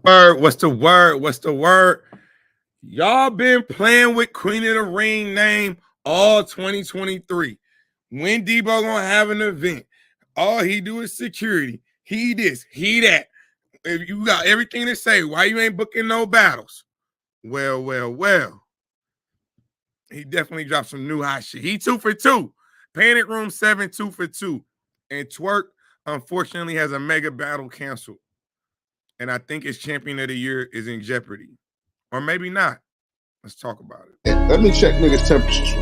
word? What's the word? What's the word? Y'all been playing with Queen of the Ring name all 2023. When Debo gonna have an event? All he do is security. He this, he that. If you got everything to say, why you ain't booking no battles? Well. He definitely dropped some new hot shit. He 2 for 2. Panic Room 7, 2 for 2. And Twork, unfortunately, has a mega battle canceled. And I think his champion of the year is in jeopardy. Or maybe not. Let's talk about it. Let me check niggas' temperatures.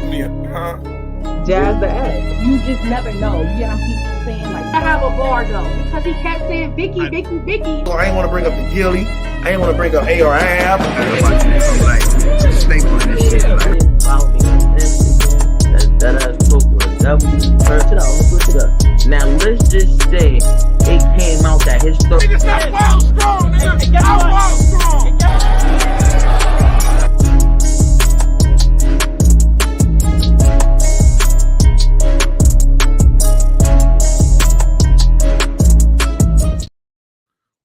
Jazz the ass. You just never know. You get on people saying like, I have a bar though, because he kept saying Vicky. I ain't want to bring up the Gilly. I ain't want to bring up ARAB. Now let's just say it came out that his story. Nigga, stop wild strong, nigga. I'm wild strong.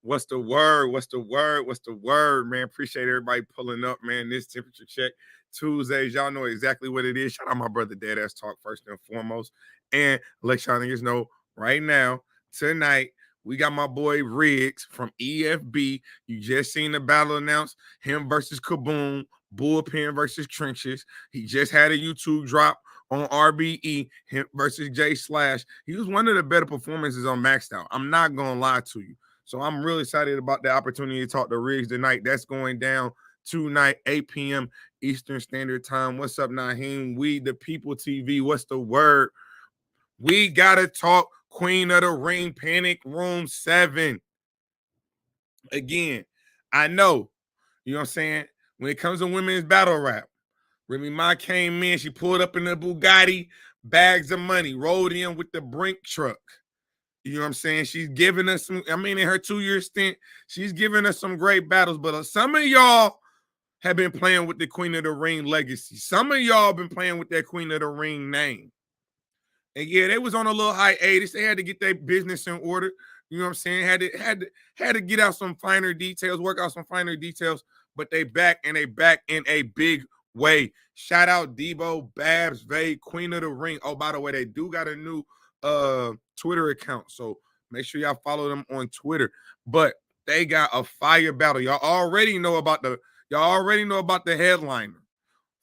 What's the word? What's the word? What's the word, man? Appreciate everybody pulling up, man. This temperature check Tuesdays. Y'all know exactly what it is. Shout out my brother Deadass Talk first and foremost. And let y'all niggas know right now, tonight, we got my boy Riggs from EFB. You just seen the battle announced. Him versus Kaboom. Bullpen versus Trenches. He just had a YouTube drop on RBE. Him versus J Slash. He was one of the better performances on Maxed Out. I'm not going to lie to you. So I'm really excited about the opportunity to talk to Riggs tonight. That's going down tonight, 8 p.m. Eastern Standard Time. What's up, Naheem? We the People TV. What's the word? We got to talk Queen of the Ring, Panic Room 7. Again, I know, you know what I'm saying? When it comes to women's battle rap, Remy Ma came in, she pulled up in the Bugatti, bags of money, rolled in with the Brink truck. You know what I'm saying? She's giving us some, I mean, in her 2-year stint, she's giving us some great battles. But some of y'all have been playing with the Queen of the Ring legacy. Some of y'all been playing with that Queen of the Ring name. And yeah, they was on a little hiatus. They had to get their business in order. You know what I'm saying? Had to get out some finer details, work out some finer details. But they back, and they back in a big way. Shout out Debo, Babs, Vay, Queen of the Ring. Oh, by the way, they do got a new Twitter account, so make sure y'all follow them on Twitter. But they got a fire battle. Y'all already know about the headliner.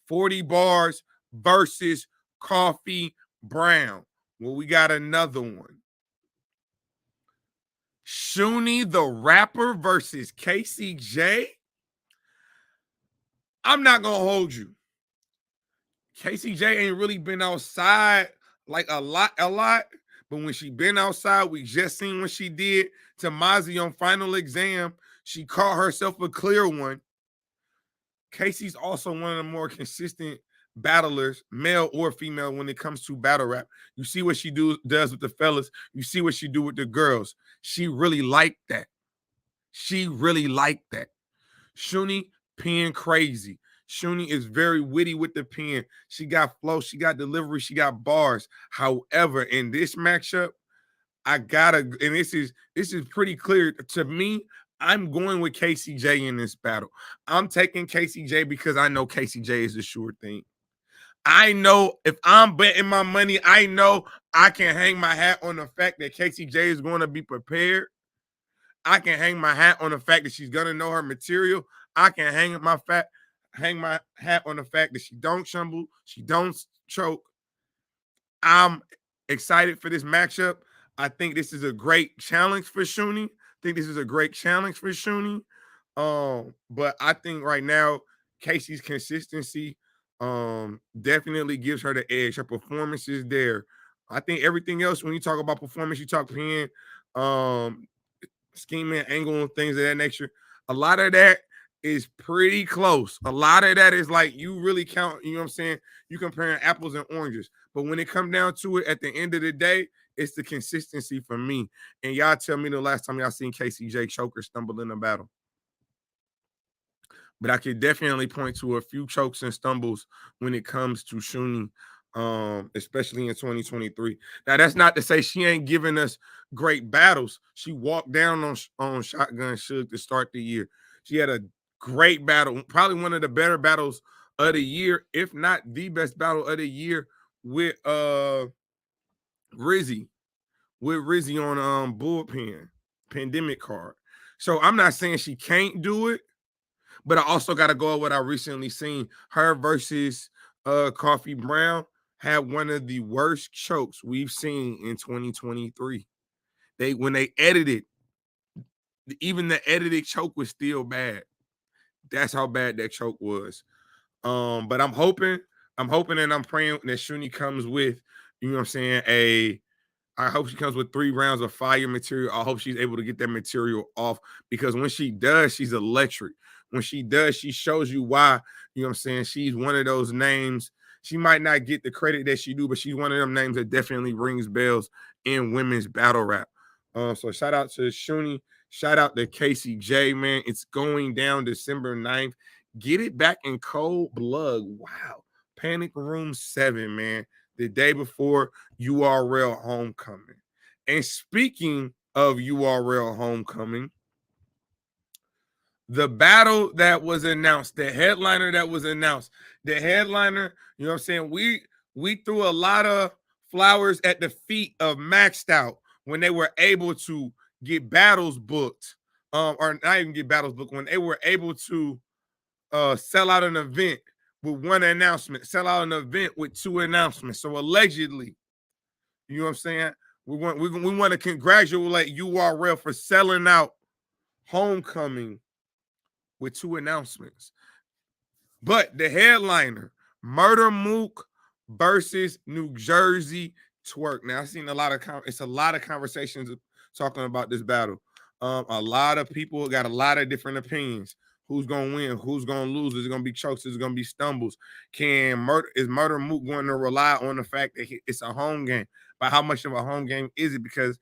40 Bars versus Coffee Brown. Well, we got another one. SHOONEY the rapper versus KCJ. I'm not gonna hold you. KCJ ain't really been outside like a lot. But when she been outside, we just seen what she did to Mozzie on Final Exam. She caught herself a clear one. Casey's also one of the more consistent battlers, male or female, when it comes to battle rap. You see what she does with the fellas. You see what she do with the girls. She really liked that. SHOONEY pen crazy. SHOONEY is very witty with the pen. She got flow, she got delivery, she got bars. However, in this matchup, and this is pretty clear to me. I'm going with KCJ in this battle. I'm taking KCJ because I know KCJ is a sure thing. I know if I'm betting my money, I know I can hang my hat on the fact that KCJ is going to be prepared. I can hang my hat on the fact that she's going to know her material. I can hang my hat on the fact that she don't stumble, she don't choke. I'm excited for this matchup. I think this is a great challenge for SHOONEY. But I think right now, Casey's consistency definitely gives her the edge. Her performance is there. I think everything else, when you talk about performance, you talk pen, scheming, angle, and things of that nature. A lot of that is pretty close. A lot of that is like you really count, you know what I'm saying? You comparing apples and oranges. But when it comes down to it, at the end of the day, it's the consistency for me. And y'all tell me the last time y'all seen KCJ choke or stumble in a battle. But I could definitely point to a few chokes and stumbles when it comes to SHOONEY. especially in 2023. Now, that's not to say she ain't giving us great battles. She walked down on Shotgun Suge to start the year. She had a great battle, probably one of the better battles of the year, if not the best battle of the year, with Rizzy, on Bullpen Pandemic card. So I'm not saying she can't do it, but I also got to go with what I recently seen. Her versus Coffee Brown had one of the worst chokes we've seen in 2023. When they edited, even the edited choke was still bad. That's how bad that choke was. But I'm hoping and I'm praying that SHOONEY comes with, you know what I'm saying, I hope she comes with 3 rounds of fire material. I hope she's able to get that material off, because when she does, she's electric. When she does, she shows you why, you know what I'm saying, she's one of those names. She might not get the credit that she do, but she's one of them names that definitely rings bells in women's battle rap. So shout out to SHOONEY. Shout out to Casey J, man. It's going down December 9th. Get it back in cold blood. Wow. Panic Room 7, man. The day before URL Homecoming. And speaking of URL Homecoming, the battle that was announced, the headliner that was announced, the headliner, you know what I'm saying? We threw a lot of flowers at the feet of Maxed Out when they were able to get battles booked, or not even get battles booked, when they were able to sell out an event with 1 announcement, sell out an event with 2 announcements. So allegedly, you know what I'm saying, we want to congratulate URL for selling out Homecoming with 2 announcements. But the headliner, Murder Mook versus New Jersey Twork. Now, I've seen a lot of conversations talking about this battle. A lot of people got a lot of different opinions. Who's gonna win? Who's gonna lose? Is it gonna be chokes? Is it gonna be stumbles? Is Murder Mook going to rely on the fact that it's a home game? But how much of a home game is it? Because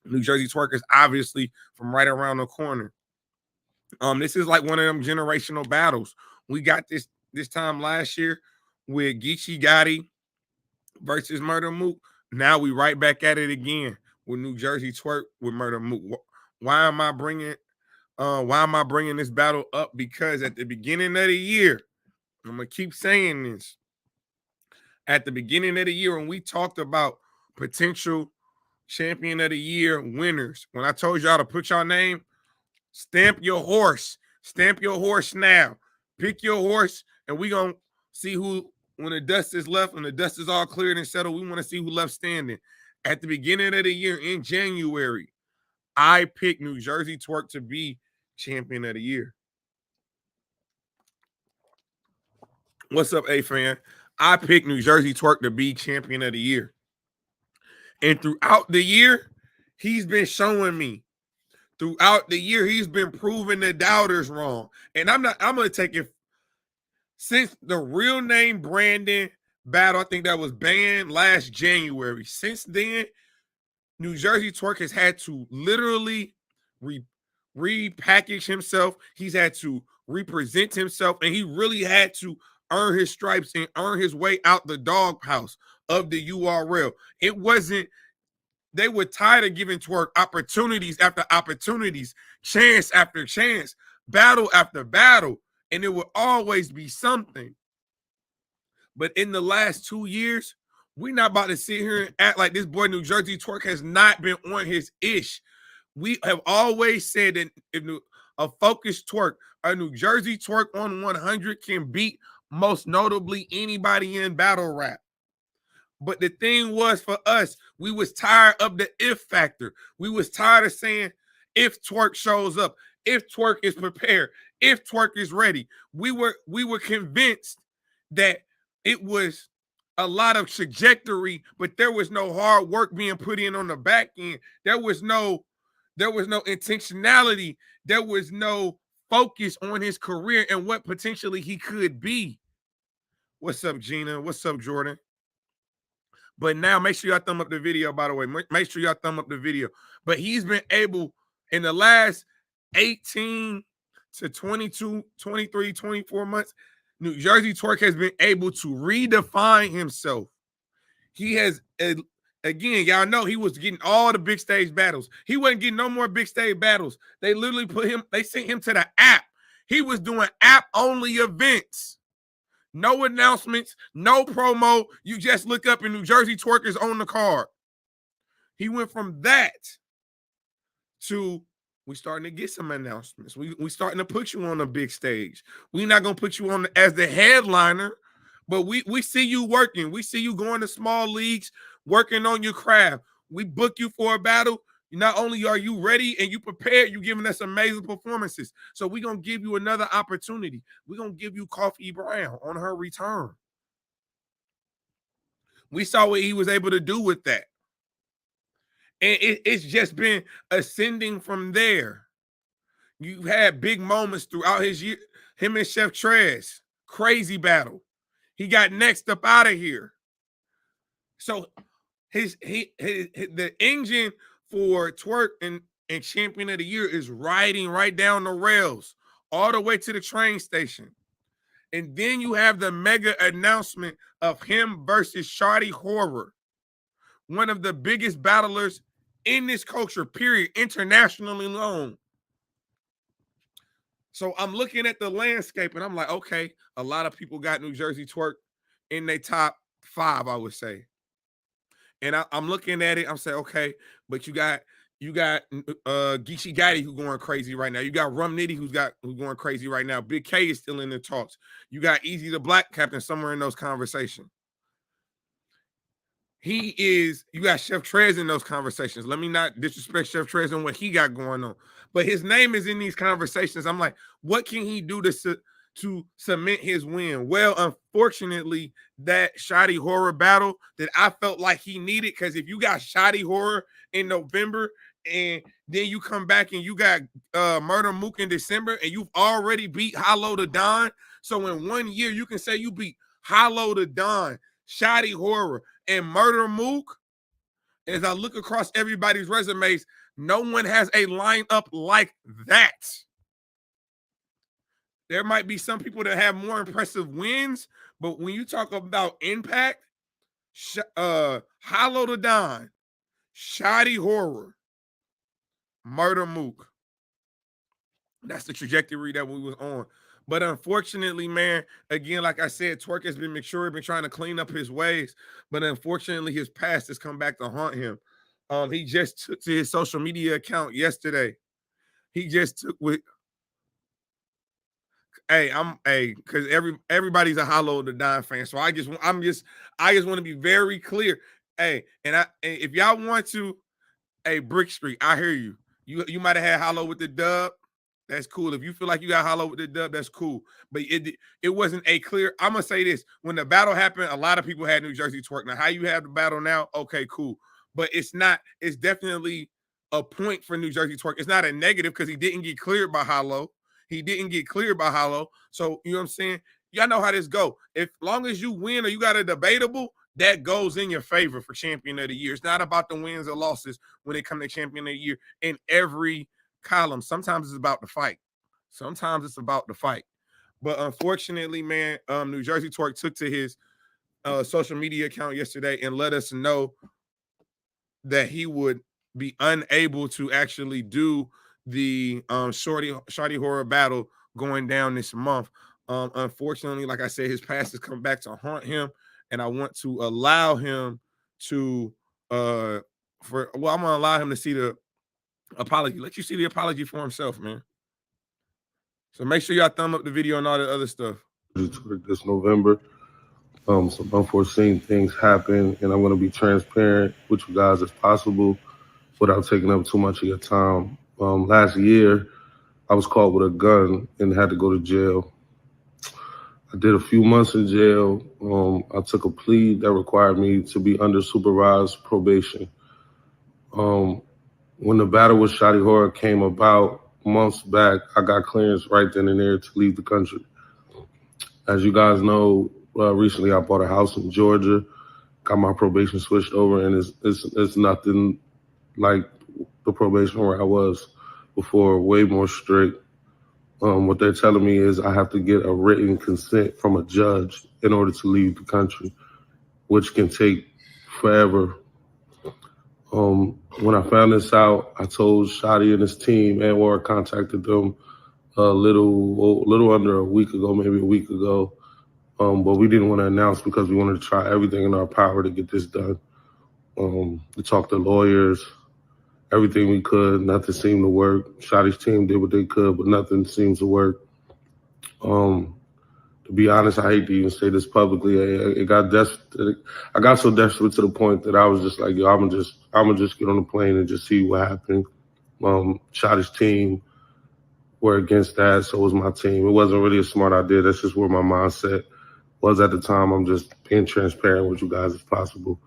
New Jersey Twork is obviously from right around the corner. This is like one of them generational battles. We got this time last year with Geechee Gotti versus Murder Mook. Now we right back at it again with New Jersey Twork with Murder Mook. Why am I bringing this battle up? Because at the beginning of the year, I'm gonna keep saying this. At the beginning of the year, when we talked about potential champion of the year winners, when I told y'all to put your name, stamp your horse now. Pick your horse, and we gonna see who, when the dust is left, when the dust is all cleared and settled, we want to see who left standing. At the beginning of the year in January, I picked New Jersey Twork to be champion of the year. What's up, A-Fan? I picked New Jersey Twork to be champion of the year. And throughout the year, he's been showing me. Throughout the year, he's been proving the doubters wrong. And I'm going to take it since the Real Name Brandon battle. I think that was banned last January. Since then, New Jersey Twork has had to literally repackage himself. He's had to represent himself, and he really had to earn his stripes and earn his way out the doghouse of the URL. It wasn't, they were tired of giving Twork opportunities after opportunities, chance after chance, battle after battle, and it would always be something. But in the last 2 years, we're not about to sit here and act like this boy New Jersey Twork has not been on his ish. We have always said that if a focused Twork, a New Jersey Twork on 100 can beat most notably anybody in battle rap. But the thing was, for us, we was tired of the if factor. We was tired of saying if Twork shows up, if Twork is prepared, if Twork is ready. We were convinced that it was a lot of trajectory, but there was no hard work being put in on the back end. There was no intentionality. There was no focus on his career and what potentially he could be. What's up, Gina? What's up, Jordan? But now make sure y'all thumb up the video, by the way. Make sure y'all thumb up the video. But he's been able, in the last 18 to 22, 23, 24 months, New Jersey Twork has been able to redefine himself. He has, again, y'all know he was getting all the big stage battles. He wasn't getting no more big stage battles. They literally they sent him to the app. He was doing app-only events. No announcements, no promo. You just look up and New Jersey Twork is on the card. He went from that to we starting to get some announcements. We starting to put you on a big stage. We're not going to put you on as the headliner, but we see you working. We see you going to small leagues, working on your craft. We book you for a battle. Not only are you ready and you prepared, you're giving us amazing performances. So we're going to give you another opportunity. We're going to give you Coffee Brown on her return. We saw what he was able to do with that. And it's just been ascending from there. You've had big moments throughout his year. Him and Chef Trez, crazy battle. He got next up out of here. So the engine for Twork and Champion of the Year is riding right down the rails, all the way to the train station. And then you have the mega announcement of him versus Shawty Horror, one of the biggest battlers in this culture, period, internationally known. So I'm looking at the landscape and I'm like, okay, a lot of people got New Jersey Twork in their top 5, I would say. And I'm looking at it, I'm saying, okay, but you got Geechee Gotti who's going crazy right now. You got Rum Nitty who's going crazy right now. Big K is still in the talks. You got Easy the Black Captain somewhere in those conversations. You got Chef Trez in those conversations. Let me not disrespect Chef Trez and what he got going on. But his name is in these conversations. I'm like, what can he do to cement his win? Well, unfortunately, that Shawty Horror battle that I felt like he needed, because if you got Shawty Horror in November and then you come back and you got Murder Mook in December and you've already beat Hollow the Don. So in 1 year, you can say you beat Hollow the Don, Shawty Horror, and Murder Mook. As I look across everybody's resumes, no one has a lineup like that. There might be some people that have more impressive wins, but when you talk about impact, Hollow the Don, Shawty Horror, Murder Mook. That's the trajectory that we was on. But unfortunately, man, again, like I said, Twork has been mature, been trying to clean up his ways. But unfortunately, his past has come back to haunt him. He just took to his social media account yesterday. He just took with, because everybody's a Hollow the Don fan. So I just want to be very clear. Hey, and if y'all want to, Brick Street, I hear you. You might have had Hollow with the dub. That's cool. If you feel like you got Hollow with the dub, that's cool. But it wasn't a clear. I'm gonna say this: when the battle happened, a lot of people had New Jersey Twork. Now, how you have the battle now? Okay, cool. But it's not. It's definitely a point for New Jersey Twork. It's not a negative because he didn't get cleared by Hollow. He didn't get cleared by Hollow. So you know what I'm saying? Y'all know how this go. If long as you win or you got a debatable, that goes in your favor for Champion of the Year. It's not about the wins or losses when it comes to Champion of the Year in every column. Sometimes it's about the fight. But unfortunately, man, New Jersey Twork took to his social media account yesterday and let us know that he would be unable to actually do the Shawty Horror battle going down this month. Unfortunately, like I said, his past has come back to haunt him, and I want to allow him to I'm gonna allow him to see the apology. Let you see the apology for himself, man. So make sure y'all thumb up the video and all that other stuff. This November, some unforeseen things happen, and I'm going to be transparent with you guys as possible without taking up too much of your time. Last year, I was caught with a gun and had to go to jail. I did a few months in jail. I took a plea that required me to be under supervised probation. When the battle with Shawty Horror came about months back, I got clearance right then and there to leave the country. As you guys know, recently I bought a house in Georgia, got my probation switched over, and it's nothing like the probation where I was before, way more strict. What they're telling me is I have to get a written consent from a judge in order to leave the country, which can take forever. When I found this out, I told Shotty and his team, and War contacted them a little under a week ago, maybe a week ago. But we didn't want to announce because we wanted to try everything in our power to get this done. We talked to lawyers, everything we could. Nothing seemed to work. Shotty's team did what they could, but nothing seems to work. To be honest, I hate to even say this publicly. It got desperate. I got so desperate to the point that I was just like, yo, I'm gonna just get on the plane and just see what happened. Shotty's team were against that, so was my team. It wasn't really a smart idea. That's just where my mindset was at the time. I'm just being transparent with you guys as possible.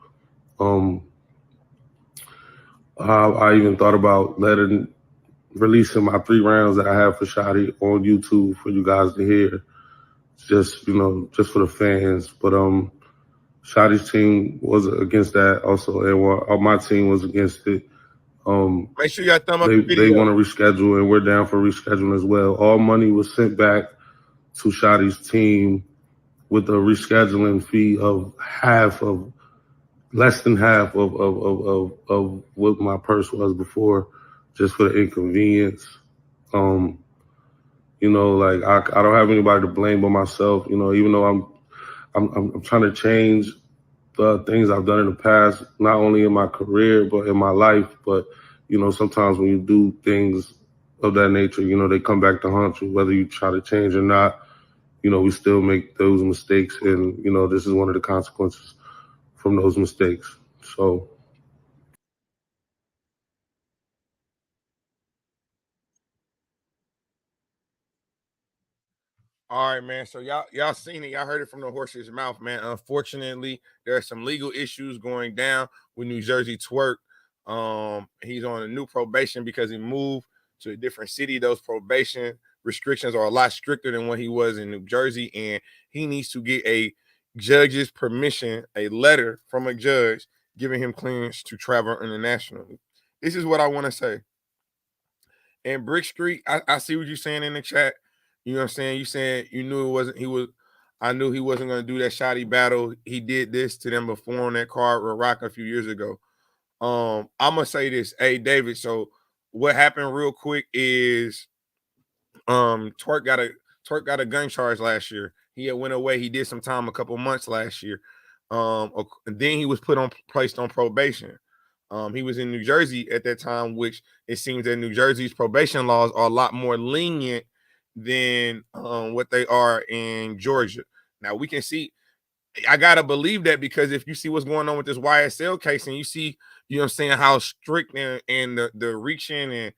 I even thought about releasing my 3 rounds that I have for Shotty on YouTube for you guys to hear. Just for the fans. But Shotty's team was against that also, and my team was against it. Make sure y'all thumb up the video. They want to reschedule, and we're down for rescheduling as well. All money was sent back to Shotty's team with a rescheduling fee of less than half of what my purse was before, just for the inconvenience. Like I don't have anybody to blame but myself. Even though I'm trying to change the things I've done in the past, not only in my career but in my life. But sometimes when you do things of that nature, they come back to haunt you, whether you try to change or not. We still make those mistakes, and this is one of the consequences from those mistakes. So. All right, man. So y'all seen it. Y'all heard it from the horse's mouth, man. Unfortunately, there are some legal issues going down with New Jersey Twork. He's on a new probation because he moved to a different city. Those probation restrictions are a lot stricter than what he was in New Jersey, and he needs to get a judge's permission, a letter from a judge giving him clearance to travel internationally. This is what I want to say. And Brick Street, I see what you're saying in the chat. You know what I'm saying? You saying you knew it wasn't I knew he wasn't gonna do that Shotty battle. He did this to them before on that card with Rock a few years ago. I'm gonna say this. Hey David, so what happened real quick is Twork got a gun charge last year. He had went away. He did some time a couple months last year. And then he was placed on probation. He was in New Jersey at that time, which it seems that New Jersey's probation laws are a lot more lenient than what they are in Georgia. Now we can see, I gotta believe that because if you see what's going on with this YSL case and you see, I'm saying, how strict and the reaching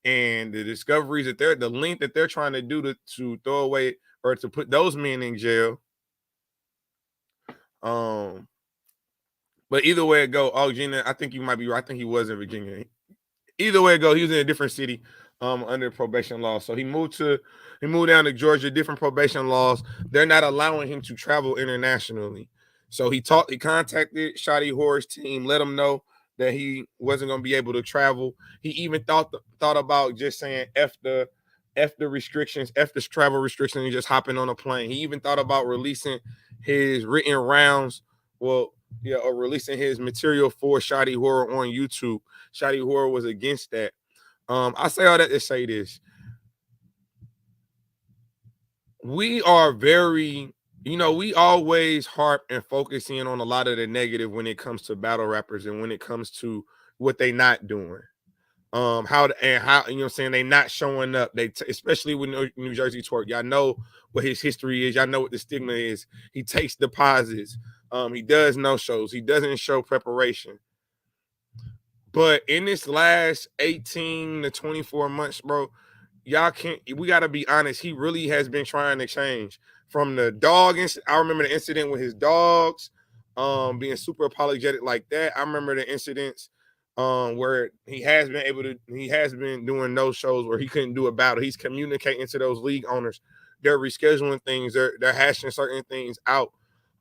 and the discoveries that the length that they're trying to do to throw away or to put those men in jail. But either way it go, Gina, I think you might be right. I think he was in Virginia. Either way it go, he was in a different city under probation law. So he moved down to Georgia, different probation laws. They're not allowing him to travel internationally. So he contacted Shotty Horror's team, let him know that he wasn't going to be able to travel. He even thought about just saying F the restrictions, F the travel restrictions, and just hopping on a plane. He even thought about releasing his written rounds, or releasing his material for Shotty Horror on YouTube. Shotty Horror was against that. I say all that to say this. We are very, we always harp and focus in on a lot of the negative when it comes to battle rappers and when it comes to what they not doing. How they not showing up. Especially with New Jersey Twork. Y'all know what his history is. Y'all know what the stigma is. He takes deposits. He does no shows. He doesn't show preparation. But in this last 18 to 24 months, bro, we got to be honest. He really has been trying to change from the dog. I remember the incident with his dogs, being super apologetic like that. I remember the incidents where he has been doing no shows where he couldn't do a battle. He's communicating to those league owners. They're rescheduling things. They're hashing certain things out.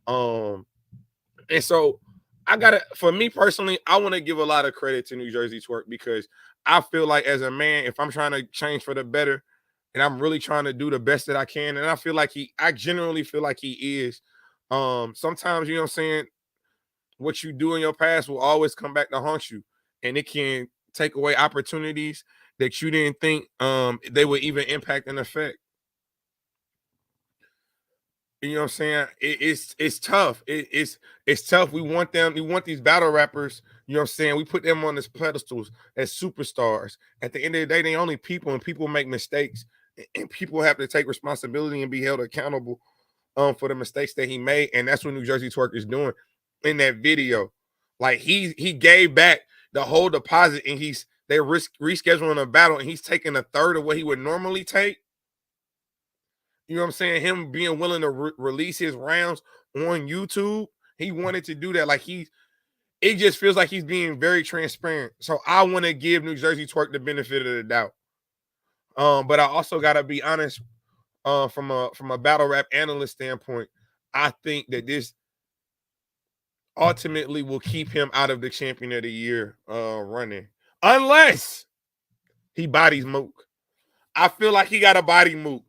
And so for me personally, I want to give a lot of credit to New Jersey Twork because I feel like as a man, if I'm trying to change for the better, and I'm really trying to do the best that I can. And I genuinely feel like he is. Sometimes, you know what I'm saying, what you do in your past will always come back to haunt you, and it can take away opportunities that you didn't think they would even impact and affect. You know what I'm saying? It's tough. It's tough. We want these battle rappers, you know what I'm saying? We put them on these pedestals as superstars. At the end of the day, they only people, and people make mistakes, and people have to take responsibility and be held accountable for the mistakes that he made. And that's what New Jersey Twork is doing in that video. Like he gave back the whole deposit, and they're rescheduling a battle, and he's taking a third of what he would normally take. You know what I'm saying? Him being willing to release his rounds on YouTube, he wanted to do that. Like it just feels like he's being very transparent. So I want to give New Jersey Twork the benefit of the doubt. But I also gotta be honest. From a battle rap analyst standpoint, I think that this ultimately will keep him out of the champion of the year running, unless he bodies Mook. I feel like he got a body Mook.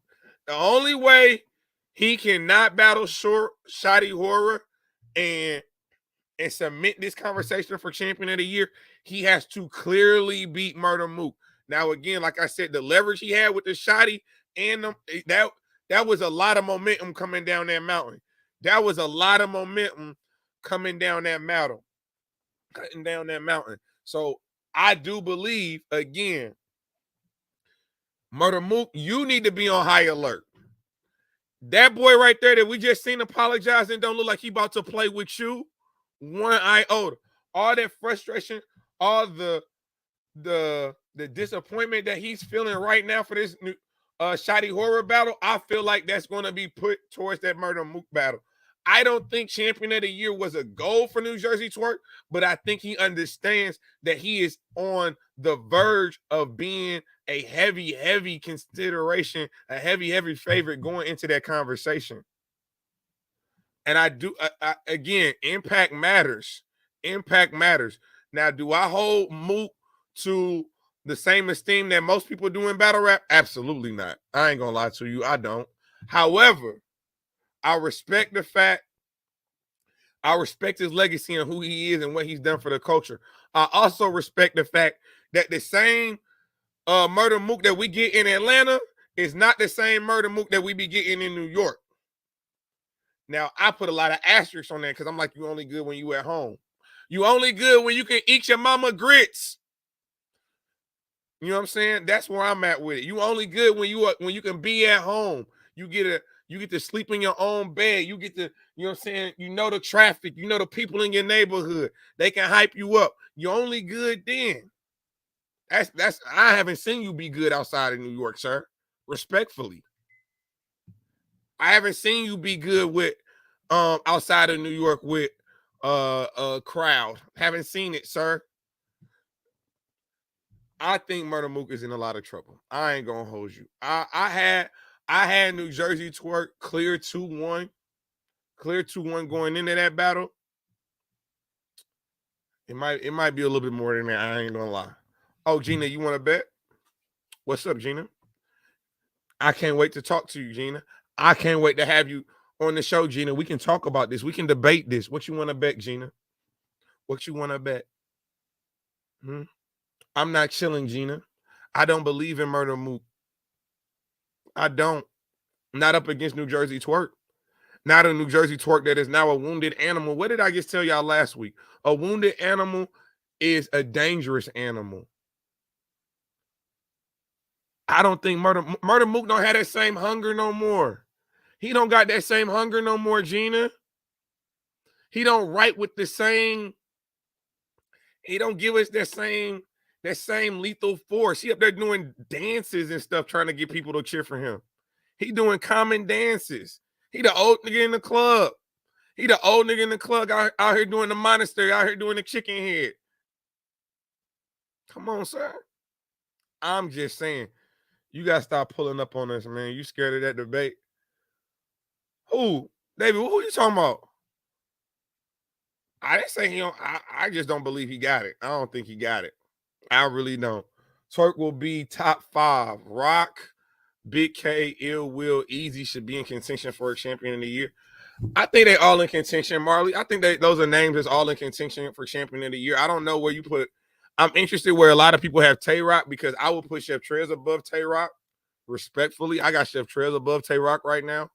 The only way he cannot battle Shoddy Horror and submit this conversation for champion of the year, he has to clearly beat Murder Mook. Now, again, like I said, the leverage he had with the Shoddy and that was a lot of momentum coming down that mountain. That was a lot of momentum coming down that mountain, cutting down that mountain. So I do believe, again, Murder Mook, you need to be on high alert. That boy right there that we just seen apologize and don't look like he about to play with you, one iota. All that frustration, all the disappointment that he's feeling right now for this new Shoddy Horror battle, I feel like that's going to be put towards that Murder Mook battle. I don't think champion of the year was a goal for New Jersey Twork, but I think he understands that he is on the verge of being a heavy consideration, a heavy favorite going into that conversation. And I do, again, impact matters. Impact matters. Now, do I hold Mook to the same esteem that most people do in battle rap? Absolutely not. I ain't gonna lie to you. I don't. However, I respect the fact, I respect his legacy and who he is and what he's done for the culture. I also respect the fact that the same Murder Mook that we get in Atlanta is not the same Murder Mook that we be getting in New York. Now, I put a lot of asterisks on that because I'm like, you only good when you at home. You only good when you can eat your mama grits. You know what I'm saying? That's where I'm at with it. You only good when you can be at home. You get to sleep in your own bed. You get to, you know what I'm saying? You know the traffic. You know the people in your neighborhood. They can hype you up. You're only good then. That's I haven't seen you be good outside of New York, sir. Respectfully. I haven't seen you be good with outside of New York with a crowd. Haven't seen it, sir. I think Murder Mook is in a lot of trouble. I ain't gonna hold you. I had New Jersey Twork clear 2-1. Clear 2-1 going into that battle. It might be a little bit more than that. I ain't gonna lie. Oh, Gina, you want to bet? What's up, Gina? I can't wait to talk to you, Gina. I can't wait to have you on the show, Gina. We can talk about this. We can debate this. What you want to bet, Gina? What you want to bet? I'm not chilling, Gina. I don't believe in Murder Mook. I don't. Not up against New Jersey Twork. Not a New Jersey Twork that is now a wounded animal. What did I just tell y'all last week? A wounded animal is a dangerous animal. I don't think Murder Mook don't have that same hunger no more. He don't got that same hunger no more, Gina. He don't write with the same. He don't give us that same lethal force. He up there doing dances and stuff, trying to get people to cheer for him. He doing common dances. He the old nigga in the club. He the old nigga in the club out here doing the monastery, out here doing the chicken head. Come on, sir. I'm just saying, you got to stop pulling up on us, man. You scared of that debate? Who? David, who you talking about? I didn't say he don't. I just don't believe he got it. I don't think he got it. I really don't. Twork will be top 5. Rock, Big K, Ill Will, Easy should be in contention for a champion of the year. I think they all in contention, Marley. I think those are names that's all in contention for champion of the year. I don't know where you put. I'm interested where a lot of people have Tay-Rock, because I would put Chef Trez above Tay-Rock. Respectfully, I got Chef Trez above Tay-Rock right now.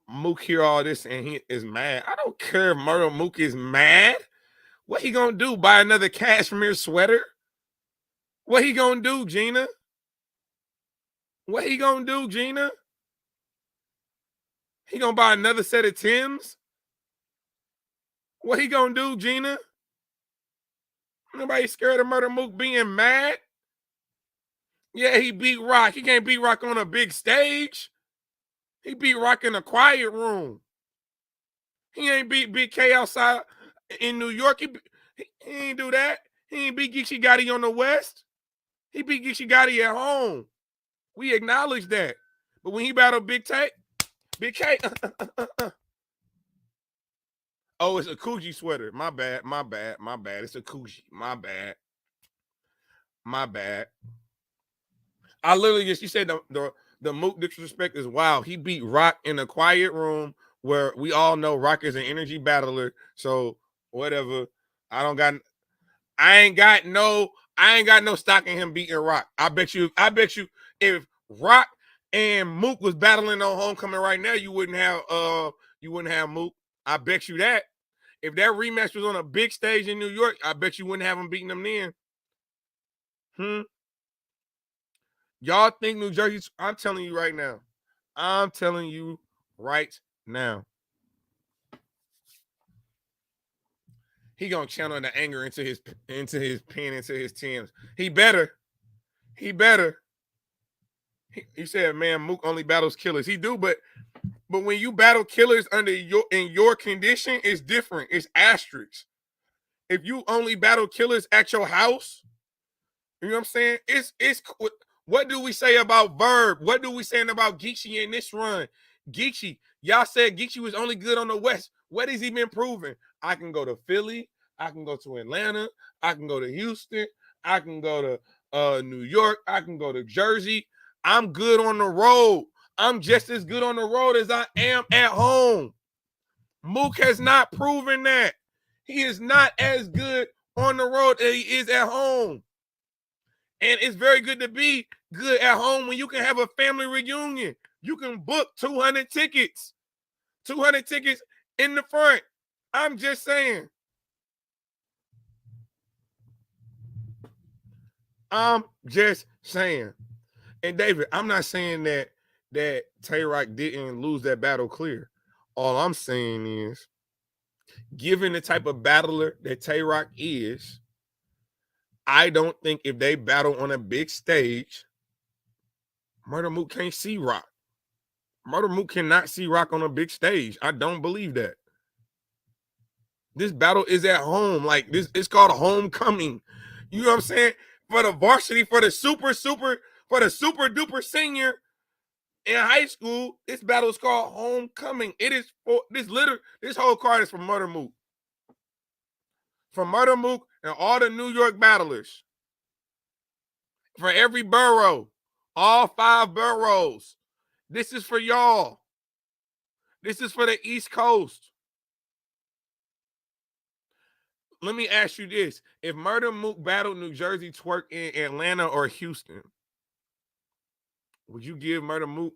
Mook hear all this and he is mad. I don't care if Murder Mook is mad. What he gonna do? Buy another cashmere sweater? What he gonna do, Gina? What he gonna do, Gina? He gonna buy another set of Timbs? What he gonna do, Gina? Nobody scared of Murder Mook being mad? Yeah, he beat Rock. He can't beat Rock on a big stage. He beat Rock in a quiet room. He ain't beat Big K outside in New York. He ain't do that. He ain't beat Geechee Gotti on the West. He beat Geechee Gotti at home. We acknowledge that. But when he battled Big K, oh, it's a Coogee sweater. My bad. It's a Coogee. My bad. I literally just, you said the Mook disrespect is wild. He beat Rock in a quiet room where we all know Rock is an energy battler. So whatever. I ain't got no stock in him beating Rock. I bet you if Rock and Mook was battling on Homecoming right now, you wouldn't have Mook. I bet you that. If that rematch was on a big stage in New York, I bet you wouldn't have him beating them then. Y'all think New Jersey? I'm telling you right now. He gonna channel the anger into his pen, into his Timbs. He better. He said, "Man, Mook only battles killers." He do, but when you battle killers in your condition, it's different. It's asterisks. If you only battle killers at your house, you know what I'm saying? It's what do we say about Verb? What do we saying about Geechee in this run? Geechee, y'all said Geechee was only good on the West. What has he been proving? I can go to Philly. I can go to Atlanta. I can go to Houston. I can go to New York. I can go to Jersey. I'm good on the road. I'm just as good on the road as I am at home. Mook has not proven that. He is not as good on the road as he is at home. And it's very good to be good at home when you can have a family reunion. You can book 200 tickets. 200 tickets in the front. I'm just saying. And David, I'm not saying that Tay-Rock didn't lose that battle clear. All I'm saying is, given the type of battler that Tay-Rock is, I don't think if they battle on a big stage, Murder Mook can't see Rock. Murder Mook cannot see Rock on a big stage. I don't believe that. This battle is at home. Like this, it's called homecoming. You know what I'm saying? For the varsity, for the super duper senior in high school, this battle is called homecoming. It is for this whole card is for Murder Mook. For Murder Mook and all the New York battlers. For every borough, all 5 boroughs. This is for y'all. This is for the East Coast. Let me ask you this. If Murder Mook battled New Jersey Twork in Atlanta or Houston, would you give Murder Mook?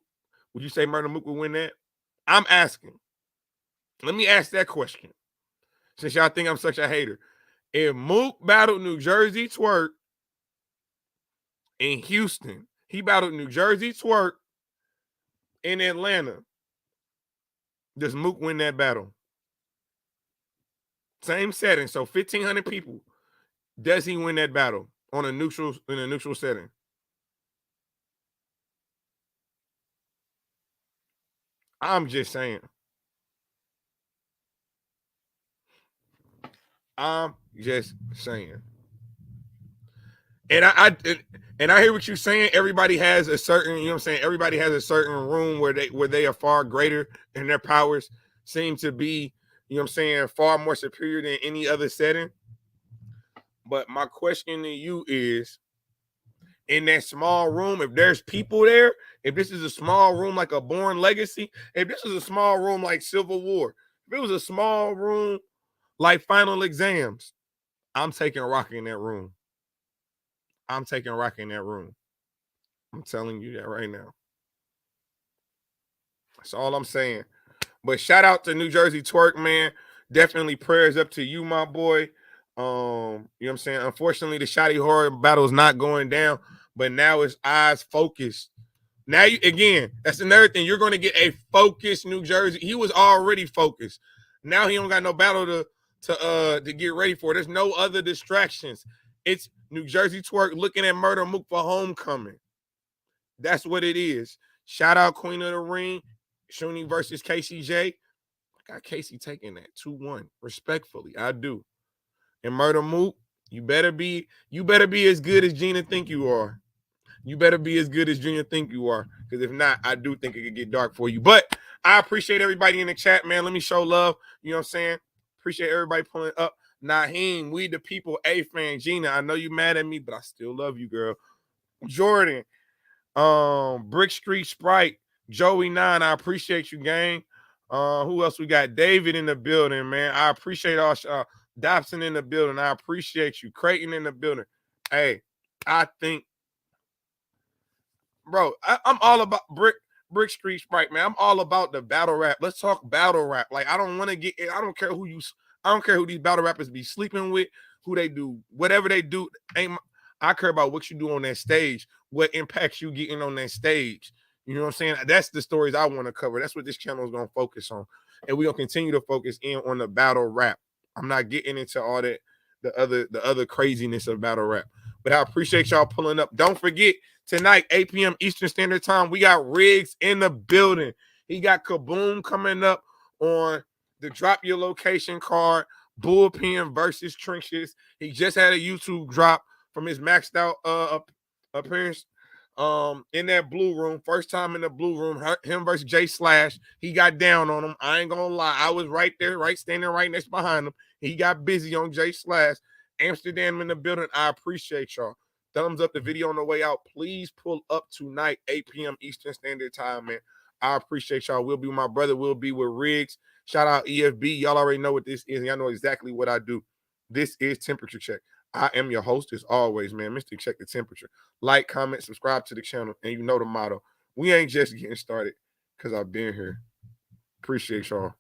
Would you say Murder Mook would win that? I'm asking. Let me ask that question. Since y'all think I'm such a hater. If Mook battled New Jersey Twork in Houston, he battled New Jersey Twork in Atlanta, does Mook win that battle? Same setting, so 1,500 people. Does he win that battle in a neutral setting? I'm just saying. I'm just saying. And I hear what you're saying. Everybody has a certain, you know what I'm saying? Everybody has a certain room where they are far greater and their powers seem to be, you know what I'm saying, far more superior than any other setting. But my question to you is, in that small room, if there's people there, if this is a small room like a Born Legacy, if this is a small room like Civil War, if it was a small room like Final Exams, I'm taking Rock in that room. I'm taking Rock in that room. I'm telling you that right now. That's all I'm saying. But shout out to New Jersey Twork, man. Definitely prayers up to you, my boy. You know what I'm saying? Unfortunately, the Shotty Horror battle is not going down, but now it's eyes focused. Now you again, that's another thing. You're going to get a focused New Jersey. He was already focused. Now he don't got no battle to get ready for. There's no other distractions. It's New Jersey Twork looking at Murder Mook for homecoming. That's what it is. Shout out Queen of the Ring, SHOONEY versus KCJ. I got Casey taking that 2-1. Respectfully, I do. And Murder Mook, you better be as good as Gina think you are. You better be as good as Junior think you are. Because if not, I do think it could get dark for you. But I appreciate everybody in the chat, man. Let me show love. You know what I'm saying? Appreciate everybody pulling up. Naheem, we the people, A-Fan, Gina. I know you mad at me, but I still love you, girl. Jordan, Brick Street Sprite, Joey 9, I appreciate you, gang. Who else we got? David in the building, man. I appreciate all Dobson in the building. I appreciate you. Creighton in the building. Hey, I think, bro, I'm all about Brick Street Sprite, man. I'm all about the battle rap. Let's talk battle rap. Like, I don't want to get, I don't care who these battle rappers be sleeping with, who they do, whatever they do. I care about what you do on that stage, what impacts you getting on that stage. You know what I'm saying? That's the stories I want to cover. That's what this channel is going to focus on. And we're going to continue to focus in on the battle rap. I'm not getting into all that, the other craziness of battle rap. But I appreciate y'all pulling up. Don't forget, tonight, 8 p.m. Eastern Standard Time, we got Riggs in the building. He got Kaboom coming up on the Drop Your Location card, Bullpen versus Trenches. He just had a YouTube drop from his maxed out appearance in that blue room. First time in the blue room, him versus Jay Slash. He got down on him. I ain't gonna lie. I was right there, standing right next behind him. He got busy on Jay Slash. Amsterdam in the building. I appreciate y'all. Thumbs up the video on the way out. Please pull up tonight, 8 p.m. Eastern Standard Time, man. I appreciate y'all. We'll be with my brother. We'll be with Riggs. Shout out EFB. Y'all already know what this is. Y'all know exactly what I do. This is Temperature Check. I am your host as always, man. Mr. Check the Temperature. Like, comment, subscribe to the channel, and you know the motto. We ain't just getting started because I've been here. Appreciate y'all.